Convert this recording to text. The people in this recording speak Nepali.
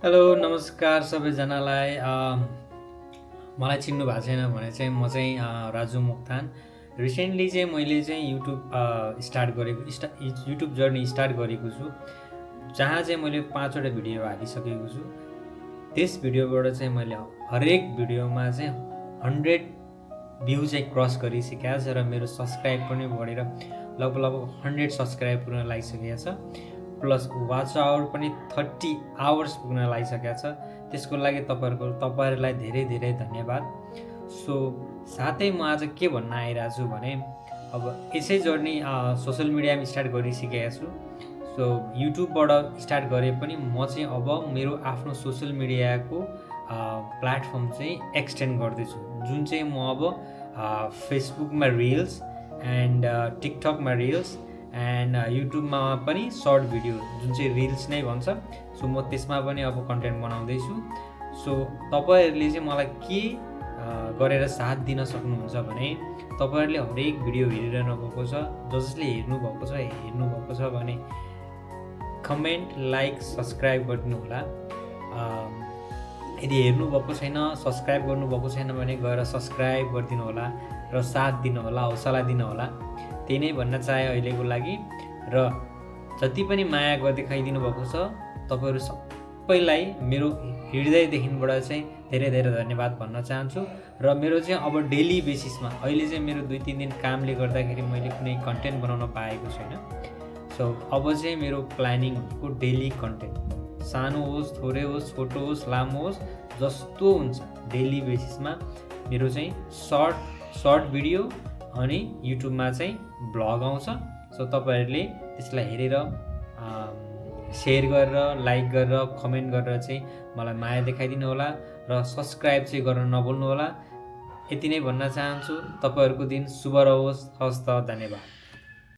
हेलो नमस्कार सबैजनालाई मलाई चिन्नु भएको छैन भने चाहिँ म चाहिँ राजु मोक्तान। रिसेन्टली चाहिँ मैले चाहिँ युट्युब जर्नी स्टार्ट गरेको छु, जहाँ चाहिँ मैले 5वटा भिडियो हालिसकेको छु। त्यस भिडियोबाट चाहिँ मैले हरेक भिडियोमा चाहिँ 100 भ्यू चाहिँ क्रस गरिसकेको छ र मेरो सब्सक्राइब पनि बढेर लगभग 100 सब्सक्राइब पुग्न लागिसकेको छ। प्लस वाच आवर पनि 30 आवर्स पुग्न लागिसकेको छ। त्यसको लागि तपाईँहरूलाई धेरै धेरै धन्यवाद। सो साथै म आज के भन्न आइरहेको छु भने अब यसै जर्नी सोसल मिडियामा स्टार्ट गरिसकेको छु। सो युट्युबबाट स्टार्ट गरे पनि म चाहिँ अब मेरो आफ्नो सोसल मिडियाको प्लेटफर्म चाहिँ एक्सटेन्ड गर्दैछु, जुन चाहिँ म अब फेसबुकमा रिल्स एन्ड टिकटकमा रिल्स एन्ड युट्युबमा पनि सर्ट भिडियो जुन चाहिँ रिल्स नै भन्छ। सो म त्यसमा पनि अब कन्टेन्ट बनाउँदैछु। सो तपाईँहरूले चाहिँ मलाई के गरेर साथ दिन सक्नुहुन्छ भने तपाईँहरूले हरेक भिडियो हेरिरहनु भएको छ, जसले हेर्नुभएको छ भने कमेन्ट, लाइक, सब्सक्राइब गरिदिनु होला। यदि हेर्नुभएको छैन, सब्सक्राइब गर्नुभएको छैन भने गएर सब्सक्राइब गरिदिनु होला र साथ दिनु होला, हौसला दिनु होला। त्यही नै भन्न चाहे अहिलेको लागि। र जति पनि माया गरिदिनु भएको छ तपाईँहरू सबैलाई मेरो हृदयदेखिबाट चाहिँ धेरै धेरै धन्यवाद भन्न चाहन्छु। र मेरो चाहिँ अब डेली बेसिसमा अहिले चाहिँ मेरो 2-3 दिन कामले गर्दाखेरि मैले कुनै कन्टेन्ट बनाउन पाएको छैन। सो अब चाहिँ मेरो प्लानिङ भनेको डेली कन्टेन्ट, सानो होस्, थोरै होस्, छोटो होस्, लामो होस्, जस्तो हुन्छ डेली बेसिसमा मेरो चाहिँ सर्ट भिडियो अनि युट्युबमा चाहिँ भ्लग आउँछ। सो तपाईँहरूले त्यसलाई हेरेर सेयर गरेर, लाइक गरेर, कमेन्ट गरेर चाहिँ मलाई माया देखाइदिनु होला र सब्सक्राइब चाहिँ गर्न नभुल्नु होला। यति नै भन्न चाहन्छु। तपाईँहरूको दिन शुभ रहोस्। हवस् त, धन्यवाद।